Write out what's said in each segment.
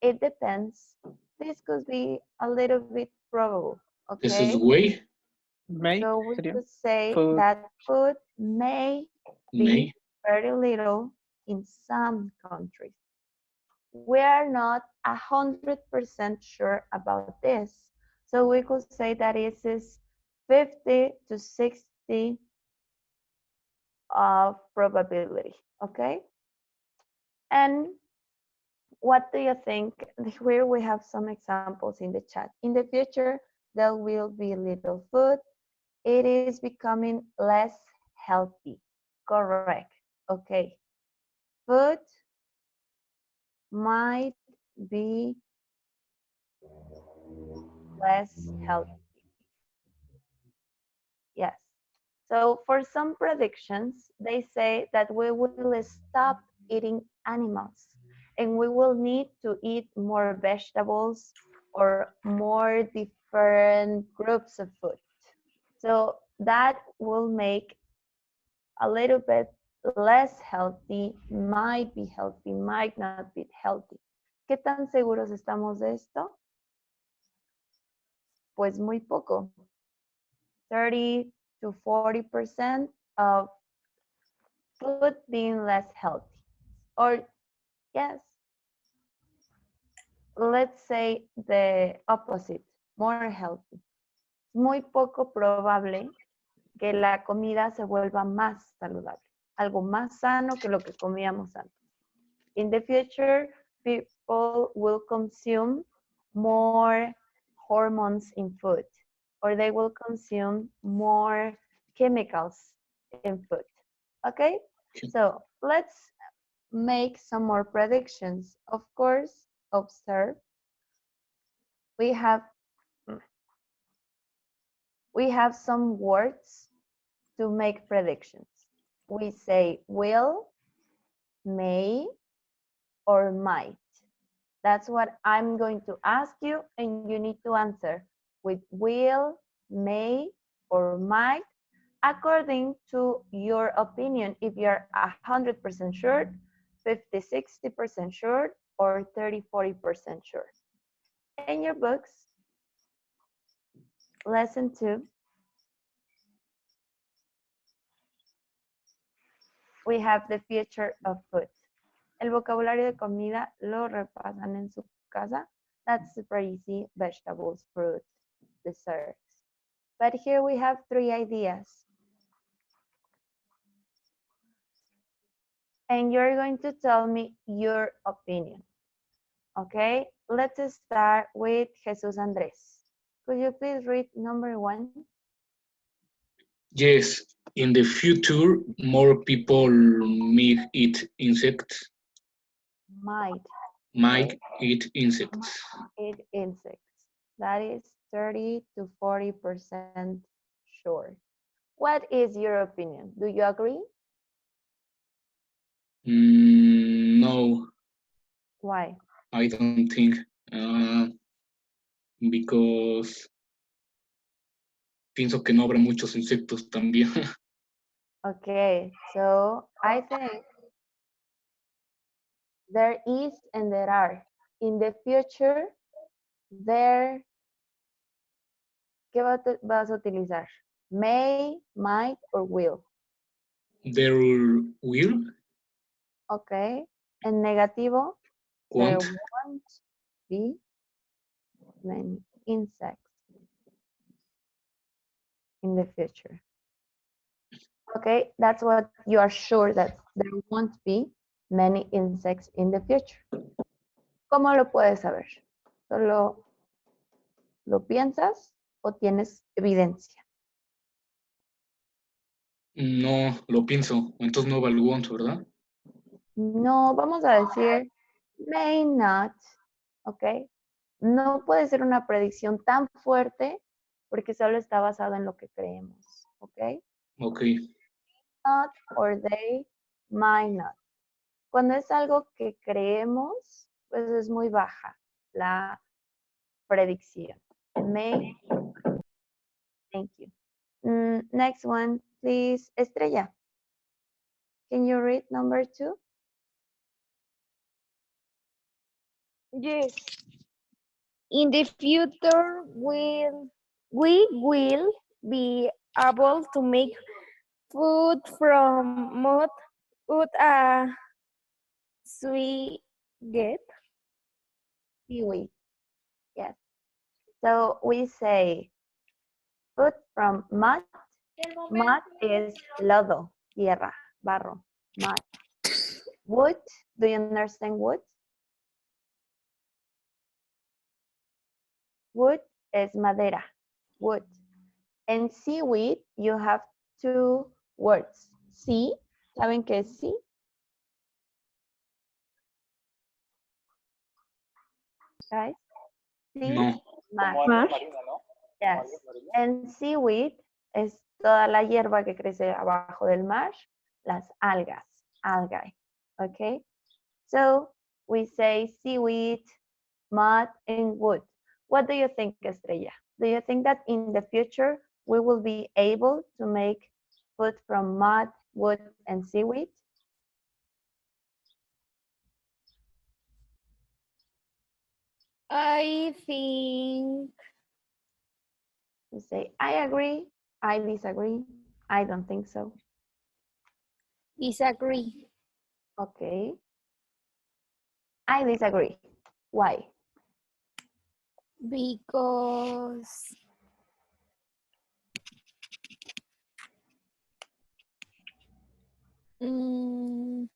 It depends. This could be a little bit probable, This is okay? way, May So we sería could say food. that food may be may. very little in some countries. We are not 100% sure about this. So we could say that it is 50 to 60 of probability, okay? And what do you think? Here we have some examples in the chat. In the future, there will be little food. It is becoming less healthy. Correct. Okay. Food might be less healthy. Yes. So for some predictions, they say that we will stop eating animals and we will need to eat more vegetables or more different groups of food. So that will make a little bit less healthy, might be healthy, might not be healthy. ¿Qué tan seguros estamos de esto? Pues muy poco. 30 to 40% of food being less healthy. Or yes, let's say the opposite, more healthy. Muy poco probable que la comida se vuelva más saludable, algo más sano que lo que comíamos antes. In the future, people will consume more hormones in food, or they will consume more chemicals in food. Okay? So let's make some more predictions. Of course, observe. We have some words to make predictions. We say will, may, or might. That's what I'm going to ask you, and you need to answer with will, may, or might, according to your opinion. If you're 100% sure, 50, 60% sure, or 30, 40% sure. In your books, lesson 2, we have the future of food. El vocabulario de comida lo repasan en su casa. That's super easy. Vegetables, fruit, desserts. But here we have 3 ideas. And you're going to tell me your opinion. Okay, let's start with Jesus Andres. Could you please read number 1? Yes, in the future, more people may eat insects. Might. Might Okay. eat insects. Eat insects. That is 30 to 40% sure. What is your opinion? Do you agree? No, Why? I don't think. Because pienso que no habrá muchos insectos también. Okay, so I think there is and there are. In the future, there, ¿qué vas a utilizar? May, might, or will. There will. Okay. En negativo, there won't be many insects in the future. Okay, that's what you are sure, that there won't be many insects in the future. ¿Cómo lo puedes saber? ¿Solo lo piensas o tienes evidencia? No, lo pienso. Entonces no va el want, ¿verdad? No, vamos a decir may not, ¿ok? No puede ser una predicción tan fuerte porque solo está basado en lo que creemos, ¿ok? Ok. Not or they might not. Cuando es algo que creemos, pues es muy baja la predicción. May. Thank you. Next one, please. Estrella. Can you read number 2? Yes. In the future, we will be able to make food from mud with a sweet get. Seaweed. Yes. So we say food from mud. Mud is lodo, tierra, barro, mud. Wood, do you understand wood? Wood is madera, wood. And seaweed, you have two words. Sea, ¿saben qué es sea? Guys, sea, No. mar. Yes. And seaweed es toda la hierba que crece abajo del mar, las algas, algae. Okay? So we say seaweed, mud, and wood. What do you think, Estrella? Do you think that in the future we will be able to make food from mud, wood, and seaweed? I think You say, I agree, I disagree, I don't think so. disagree Okay. I disagree. Why? because mm,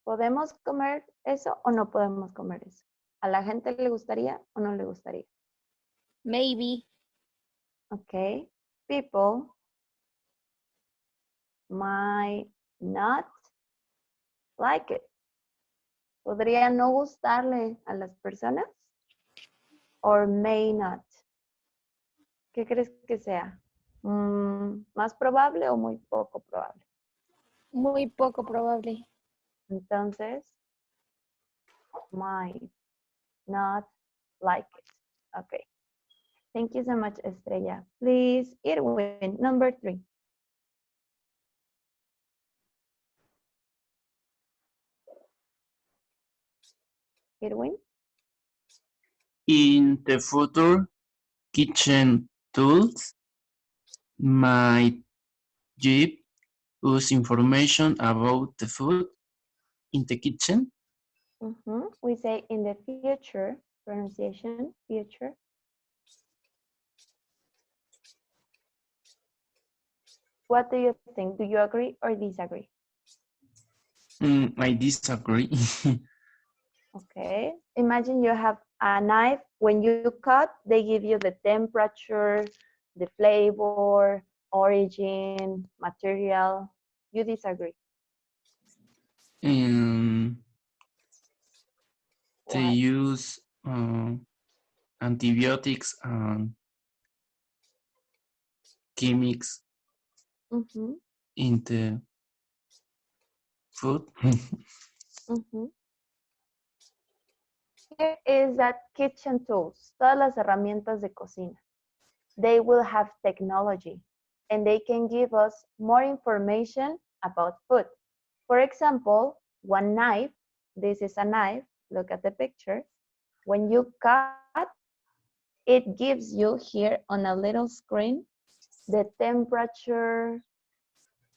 ¿Podemos comer eso o no podemos comer eso? ¿A la gente le gustaría o no le gustaría? maybe Okay. People might not like it. ¿Podría no gustarle a las personas? Or may not. ¿Qué crees que sea? ¿Más probable o muy poco probable? muy poco probable. Entonces, might not like it. Okay. Thank you so much, Estrella. Please, Irwin, number 3. Irwin? In the future, kitchen tools might give us information about the food in the kitchen. We say in the future, pronunciation, future. What do you think? Do you agree or disagree? I disagree. Okay. Imagine you have a knife. When you cut, they give you the temperature, the flavor, origin, material. You disagree. They Why? use antibiotics and chemics in the food. Here is that kitchen tools, todas las herramientas de cocina. They will have technology and they can give us more information about food. For example, one knife, this is a knife, look at the picture. When you cut, it gives you here on a little screen the temperature,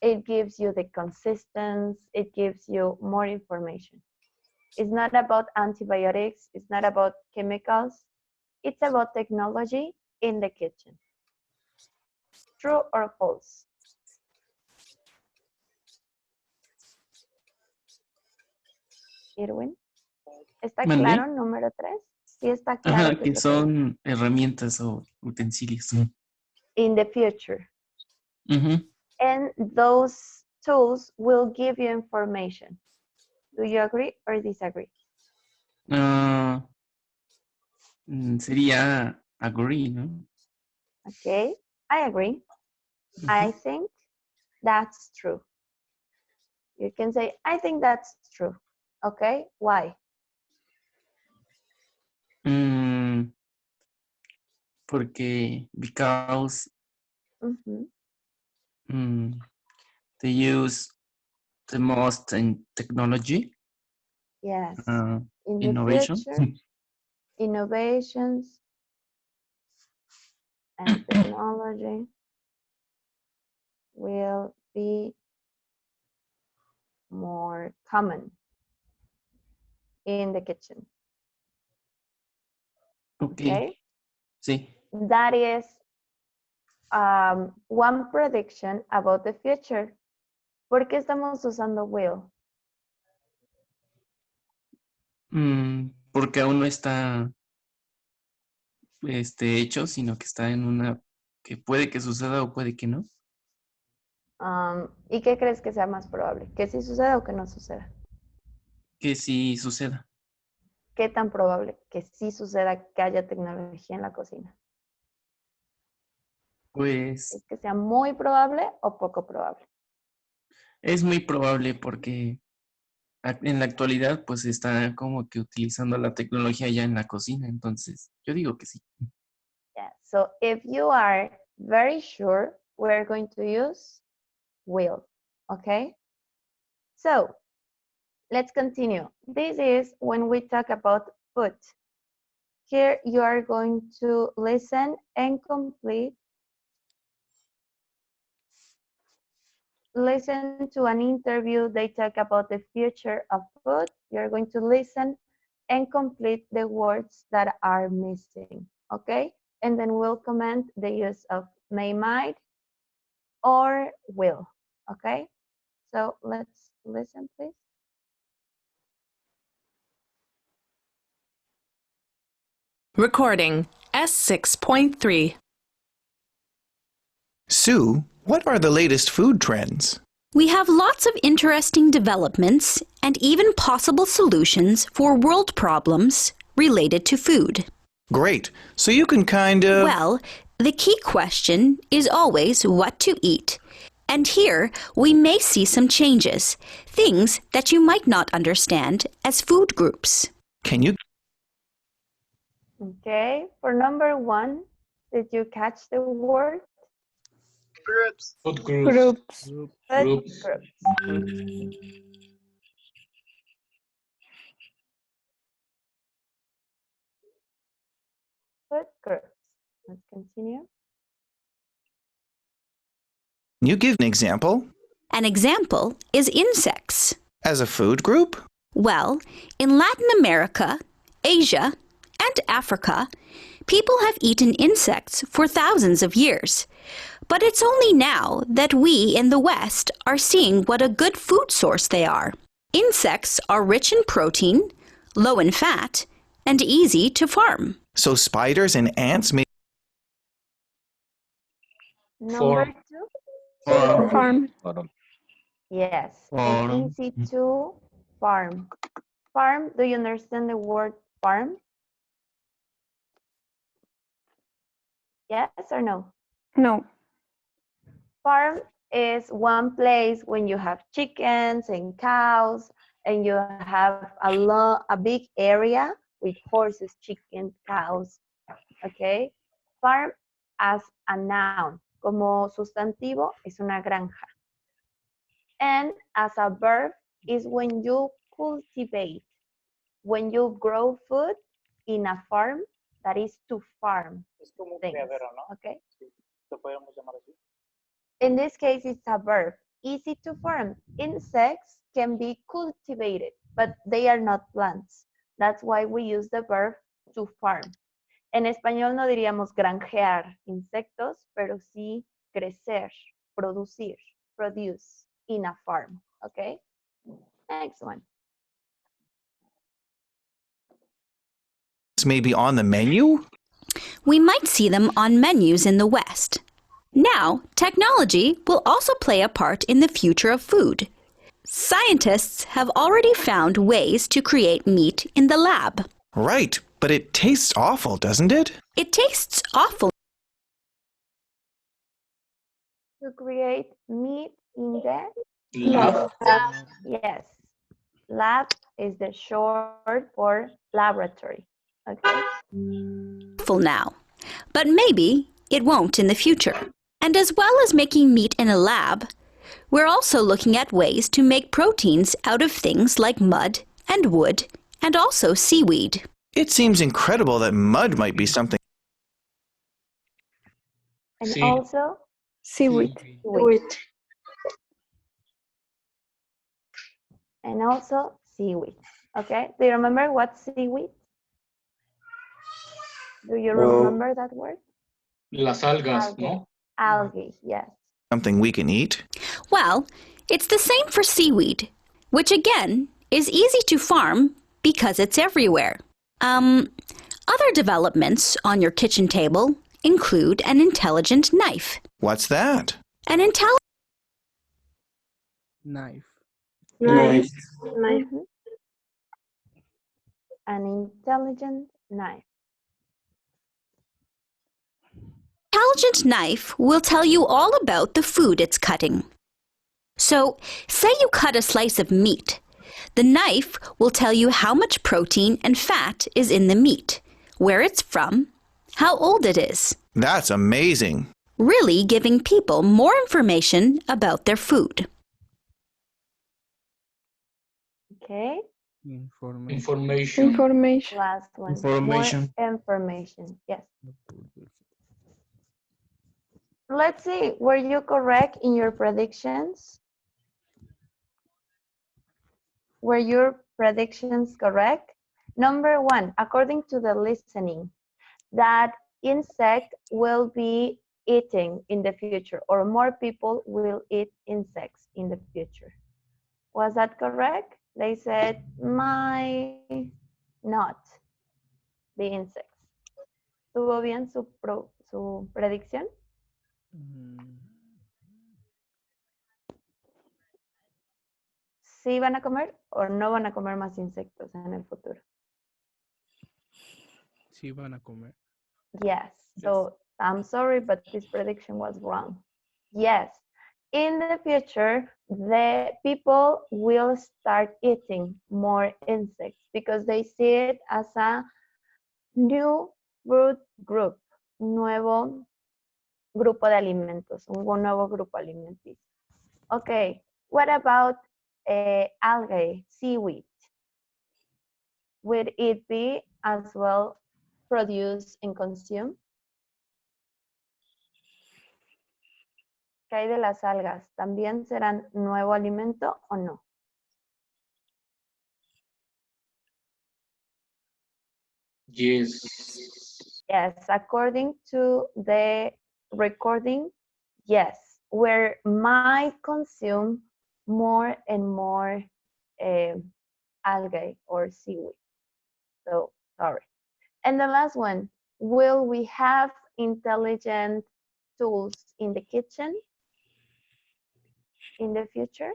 it gives you the consistency, it gives you more information. It's not about antibiotics, it's not about chemicals, it's about technology in the kitchen. True or false? Irwin, ¿está ¿Mandé? claro número 3? Sí está claro. Ajá, que son herramientas o utensilios. In the future. And those tools will give you information. Do you agree or disagree? Sería agree, ¿no? Okay, I agree. I think that's true. You can say, I think that's true. Okay, why? Porque, because They use the most in technology, Yes. In the innovation. future, innovations and technology will be more common in the kitchen. Okay. Sí. That is one prediction about the future. ¿Por qué estamos usando will? Porque aún no está hecho, sino que está en una que puede que suceda o puede que no. ¿Y qué crees que sea más probable? ¿Que sí suceda o que no suceda? Que sí suceda. ¿Qué tan probable que sí suceda que haya tecnología en la cocina? Pues ¿Es que sea muy probable o poco probable? es muy probable porque en la actualidad pues está como que utilizando la tecnología ya en la cocina, entonces yo digo que sí. Yeah. So if you are very sure, we're going to use will, okay? So let's continue. This is when we talk about food. Here you are going to listen and listen to an interview. They talk about the future of food. You're going to listen and complete the words that are missing, okay? And then we'll comment the use of may, might, or will, okay? So let's listen, please. Recording S6.3. Sue, what are the latest food trends? We have lots of interesting developments and even possible solutions for world problems related to food. Great. So you can kind of... Well, the key question is always what to eat. And here we may see some changes, things that you might not understand as food groups. Can you... Okay, for number 1, did you catch the word? Groups. Food groups. Groups. Food Groups. groups. Food groups. Let's continue. Can you give an example? An example is insects. As a food group? Well, in Latin America, Asia, and Africa, people have eaten insects for thousands of years. But it's only now that we in the West are seeing what a good food source they are. Insects are rich in protein, low in fat, and easy to farm. So spiders and ants may... Number 2? Farm. Yes, Farm. and easy to farm. Farm, do you understand the word farm? Yes or no? No. Farm is one place when you have chickens and cows and you have a big area with horses, chickens, cows, okay? Farm as a noun, como sustantivo es una granja. And as a verb is when you cultivate, when you grow food in a farm, that is to farm things, okay? In this case, it's a verb, easy to farm. Insects can be cultivated, but they are not plants. That's why we use the verb to farm. En español no diríamos granjear insectos, pero sí crecer, producir, produce in a farm, okay? Next one. may be on the menu? We might see them on menus in the West. Now, technology will also play a part in the future of food. Scientists have already found ways to create meat in the lab. Right, but it tastes awful, doesn't it? It tastes awful. To create meat in the Lab. yes. Lab is the short for laboratory. Okay. Now, but maybe it won't in the future. And as well as making meat in a lab, we're also looking at ways to make proteins out of things like mud and wood and also seaweed. It seems incredible that mud might be something. And Sí. also Seaweed. seaweed. And also seaweed. Okay, do you remember what seaweed? Do you remember that word? Las algas, Algae. ¿no? Algae, yes. Something we can eat? Well, it's the same for seaweed, which again is easy to farm because it's everywhere. Other developments on your kitchen table include an intelligent knife. What's that? An intelligent Knife. Nice. Mhm. An intelligent knife. knife will tell you all about the food it's cutting. So, say you cut a slice of meat. The knife will tell you how much protein and fat is in the meat, where it's from, how old it is. That's amazing. Really giving people more information about their food. Okay, Information. Information. last one. Information. More information, yes. Let's see, were you correct in your predictions? Were your predictions correct? Number one, according to the listening, that insect will be eating in the future, or more people will eat insects in the future. Was that correct? They said, might not be insects. ¿Tuvo bien su predicción? ¿Sí van a comer o no van a comer más insectos en el futuro? Sí van a comer. Yes. So I'm sorry, but this prediction was wrong. Yes. In the future, the people will start eating more insects because they see it as a new food group, nuevo grupo de alimentos, un nuevo grupo alimenticio. Okay, what about algae, seaweed? Would it be as well produced and consumed? ¿Qué hay de las algas? ¿También serán nuevo alimento o no? Yes. Yes, according to the recording, yes, we might consume more and more algae or seaweed. So, sorry. And the last one, will we have intelligent tools in the kitchen in the future?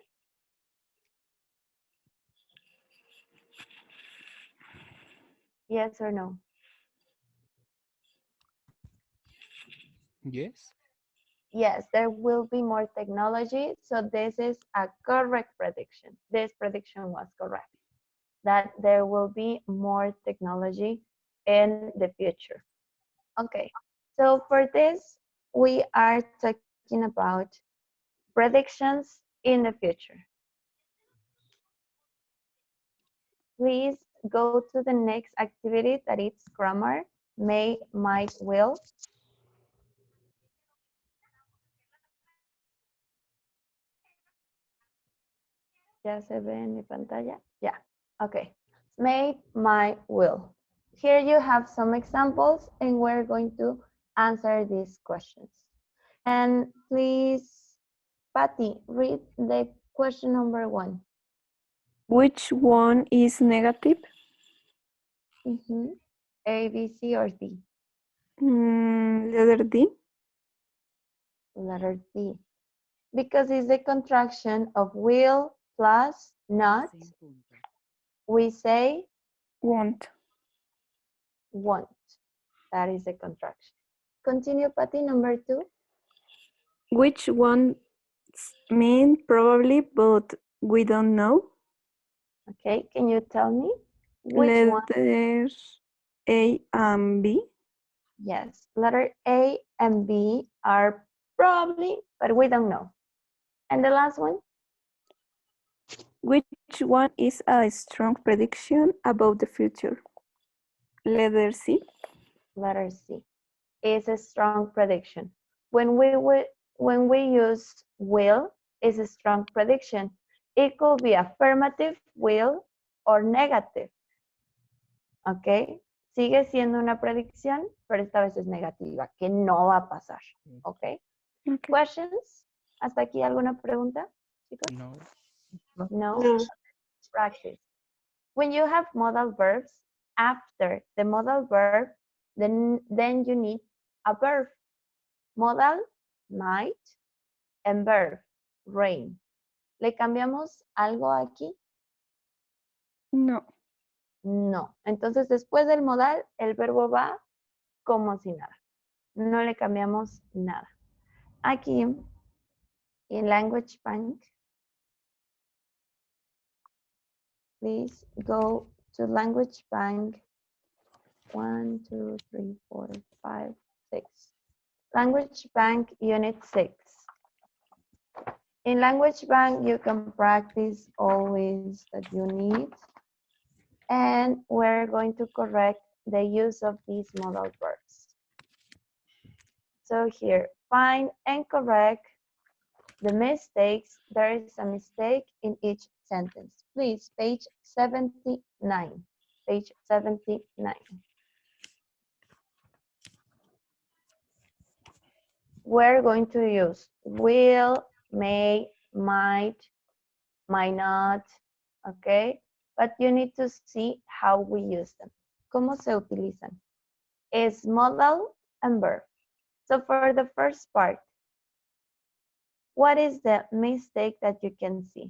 Yes or no? Yes. Yes, there will be more technology. So this is a correct prediction. This prediction was correct. That there will be more technology in the future. Okay, so for this, we are talking about predictions in the future. Please go to the next activity that is grammar, may, might, will. ¿Ya se ve en mi pantalla? Yeah, okay. May, might, will. Here you have some examples and we're going to answer these questions. And please, Patty, read the question number 1. Which one is negative? A, B, C, or D? Letter D. Letter D. Because it's the contraction of will plus not, we say Want. want. That is the contraction. Continue, Patty, number 2. Which one mean probably, but we don't know? Okay, can you tell me which one? Letters A and B. Yes, letter A and B are probably, but we don't know. And the last one? Which one is a strong prediction about the future? Letter C. Letter C is a strong prediction. When we use will, is a strong prediction. It could be affirmative, will, or negative. ¿Ok? Sigue siendo una predicción, pero esta vez es negativa, que no va a pasar. ¿Ok? Okay. Questions? ¿Hasta aquí alguna pregunta, chicos? No. No? Practice. When you have modal verbs, after the modal verb, then you need a verb. Modal, might, and verb, rain. ¿Le cambiamos algo aquí? No. No. Entonces, después del modal, el verbo va como si nada. No le cambiamos nada. Aquí, en Language Bank, please go to Language Bank 1, 2, 3, 4, 5, 6. Language Bank Unit 6. In Language Bank, you can practice always that you need. And we're going to correct the use of these modal verbs. So here, find and correct the mistakes. There is a mistake in each sentence. Please, page 79. Page 79. We're going to use will, may, might not, okay? But you need to see how we use them. ¿Cómo se utilizan? Es modal and verb. So for the first part, what is the mistake that you can see?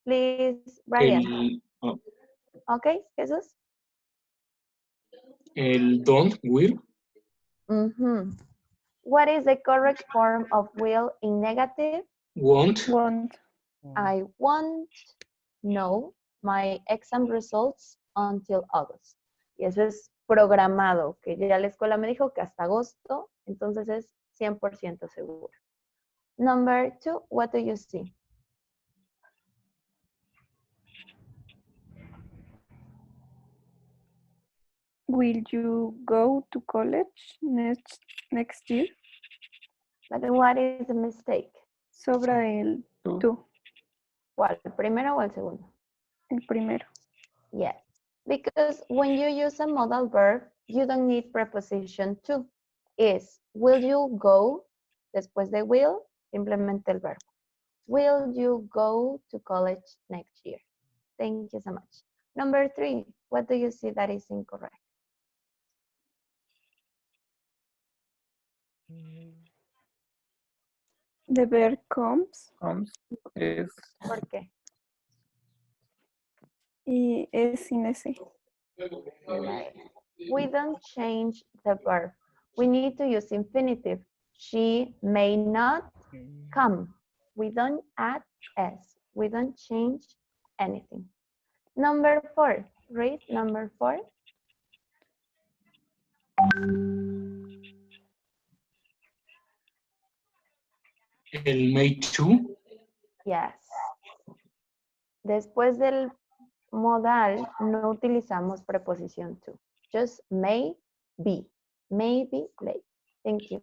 Please, Brian. Okay, Jesús? El don't, will. What is the correct form of will in negative? Won't. Won't. I won't know my exam results until August. Y eso es programado, que ya la escuela me dijo que hasta agosto, entonces es 100% seguro. Number 2, what do you see? Will you go to college next year? But what is the mistake? Sobra el tú, ¿Cuál? ¿El primero o el segundo? el primero. Yes, because when you use a modal verb, you don't need preposition to. Is, will you go? Después de will, simplemente el verbo. Will you go to college next year? Thank you so much. Number 3, what do you see that is incorrect? The verb comes Es ¿Por qué? y es sin ese. We don't change the verb. We need to use infinitive. She may not come. We don't add s. We don't change anything. Number 4. Read number 4. El may too. Yes. Después del modal no utilizamos preposición to. Just may be. May be late. Thank you.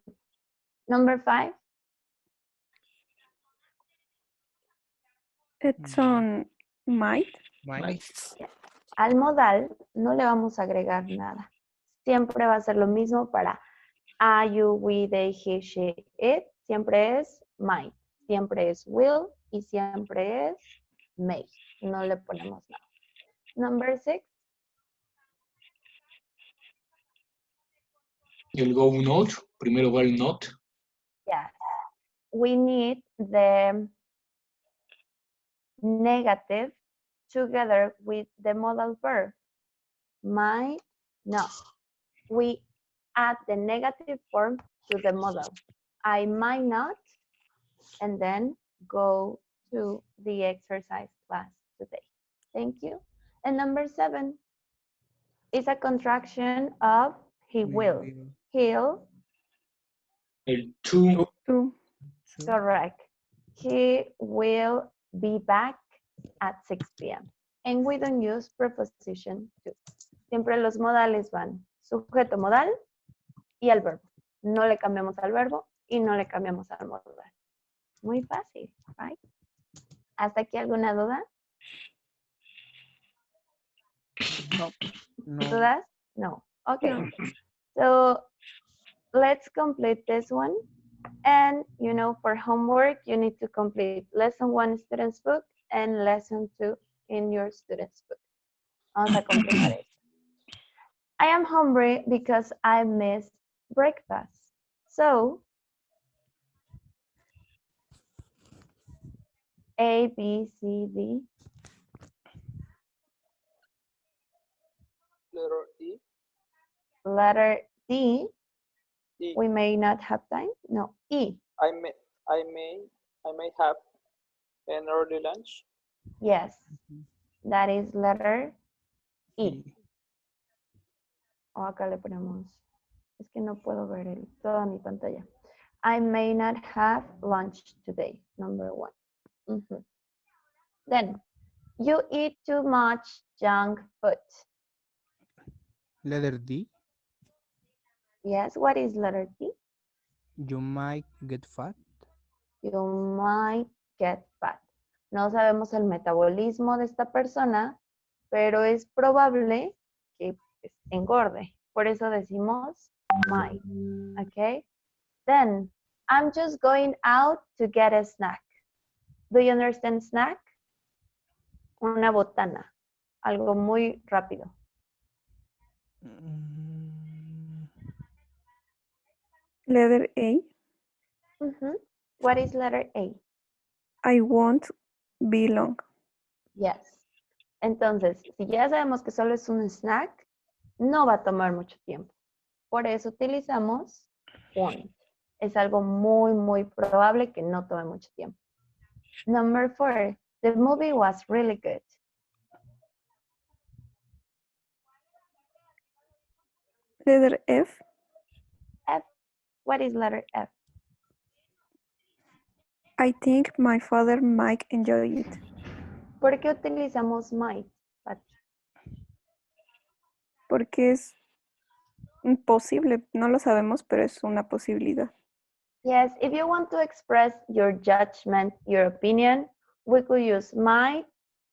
Number 5. It's on might. Al modal no le vamos a agregar nada. Siempre va a ser lo mismo para I, you, we, they, he, she, it. Siempre es might. Siempre es will y siempre es may. No le ponemos nada. Number 6. El go not. Primero va el not. Yes. We need the negative together with the modal verb. Might not. We add the negative form to the modal. I might not, and then go to the exercise class today. Thank you. And number 7 is a contraction of he will. He'll. El to. Tú. Correct. He will be back at 6 p.m. And we don't use preposition to. Siempre los modales van sujeto modal y el verbo. No le cambiamos al verbo y no le cambiamos al modal. Muy fácil, right? ¿Hasta aquí alguna duda? No. ¿Dudas? No. Okay. So let's complete this one. And, you know, for homework, you need to complete lesson 1 student's book and lesson 2 in your student's book. Vamos a completar esto. I am hungry because I missed breakfast. So, A, B, C, D. Letter E. Letter D. E. We may not have time. No, E. I may have an early lunch. Yes, that is letter E. O acá le ponemos. Es que no puedo ver toda mi pantalla. I may not have lunch today. Number 1. Then, you eat too much junk food. Letter D. Yes, what is letter D? You might get fat. You might get fat. No sabemos el metabolismo de esta persona, pero es probable que pues, engorde. Por eso decimos might. Okay? Then, I'm just going out to get a snack. Do you understand snack? Una botana. Algo muy rápido. Letter A. What is letter A? I won't be long. Yes. Entonces, si ya sabemos que solo es un snack, no va a tomar mucho tiempo. Por eso utilizamos won't. Es algo muy, muy probable que no tome mucho tiempo. Number 4. The movie was really good. Letter F. F. What is letter F? I think my father might enjoy it. ¿Por qué utilizamos might, Pati? Porque es imposible, no lo sabemos, pero es una posibilidad. Yes, if you want to express your judgment, your opinion, we could use might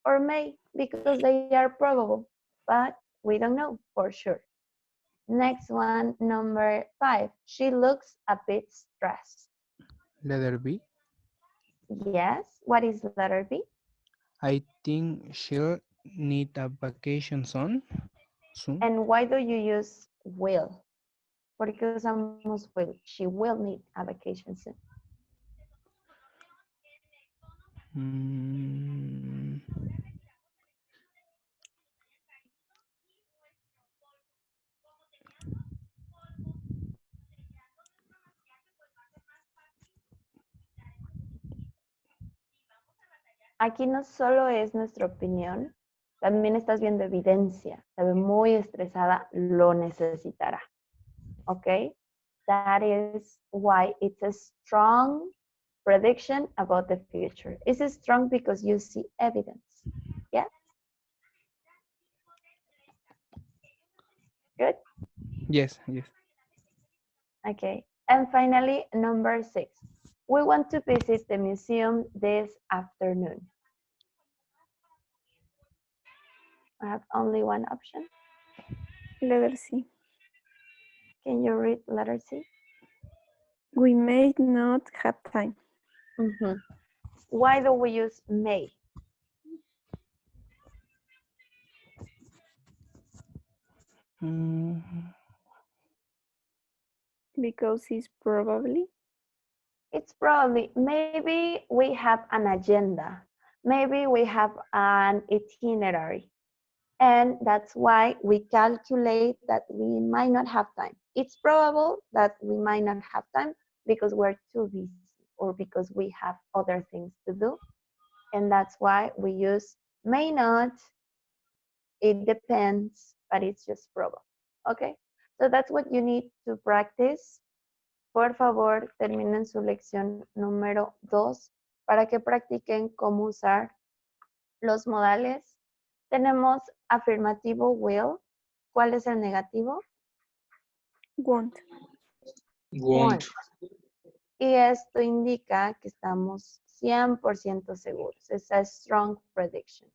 or may because they are probable, but we don't know for sure. Next one, number 5. She looks a bit stressed. Letter B. Yes, what is letter B? I think she'll need a vacation soon. And why do you use will? ¿Por qué usamos will? She will need a vacation soon. Aquí no solo es nuestra opinión, también estás viendo evidencia. Se ve muy estresada, lo necesitará. Okay? That is why it's a strong prediction about the future. It's strong because you see evidence. Yeah? Good? Yes. Okay. And finally, number 6. We want to visit the museum this afternoon. I have only one option. Letter C. Can you read letter C? We may not have time. Why do we use may? Because it's probably. It's probably, maybe we have an agenda. Maybe we have an itinerary. And that's why we calculate that we might not have time. It's probable that we might not have time because we're too busy or because we have other things to do. And that's why we use may not, it depends, but it's just probable. Okay, so that's what you need to practice por favor, terminen su lección número 2 para que practiquen cómo usar los modales. Tenemos afirmativo will. ¿Cuál es el negativo? Won't. Won't. Y esto indica que estamos 100% seguros. Es a strong prediction.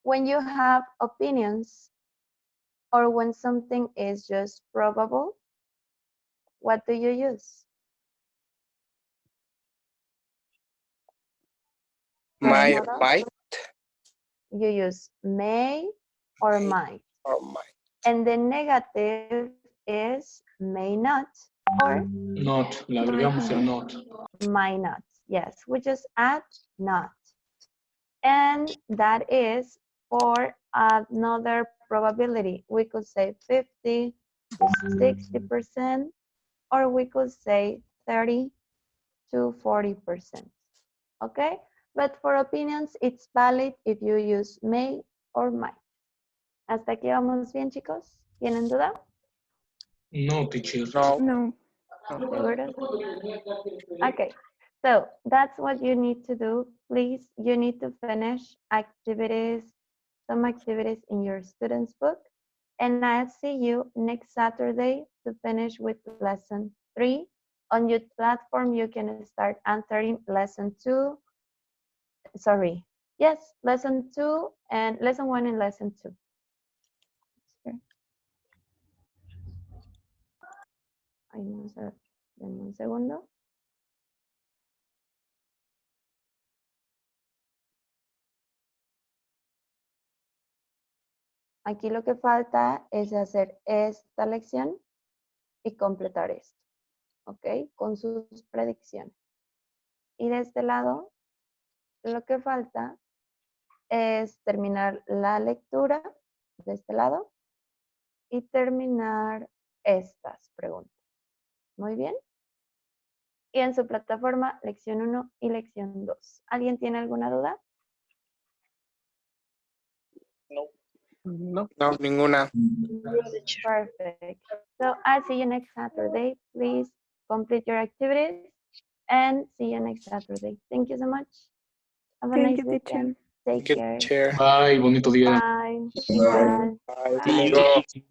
When you have opinions or when something is just probable, what do you use? My, Model? might, You use may or might. or might. And the negative is may not or Not. Le agregamos el not. might not. Yes, we just add not. And that is for another probability. We could say 50 to 60%, or we could say 30 to 40%. Okay? But for opinions, it's valid if you use may or might. ¿Hasta aquí vamos bien, chicos? ¿Tienen duda? No, teacher. No. No. ¿Seguros? Okay, so that's what you need to do. Please, you need to finish activities, some activities in your student's book. And I'll see you next Saturday to finish with lesson 3. On your platform, you can start answering lesson 2. Sorry. Yes, lesson 2 and lesson 1 and lesson 2. Ay, no sé, denme un segundo. Aquí lo que falta es hacer esta lección y completar esto, ¿ok? Con sus predicciones. Y de este lado, lo que falta es terminar la lectura de este lado y terminar estas preguntas. Muy bien. Y en su plataforma, lección 1 y lección 2. ¿Alguien tiene alguna duda? No, ninguna. Perfect. So I'll see you next Saturday. Please complete your activities and see you next Saturday. Thank you so much. Have a Thank nice you, teacher. weekend. Take Good care. chair. Bye, bonito día. Bye. Bye. Bye. Bye.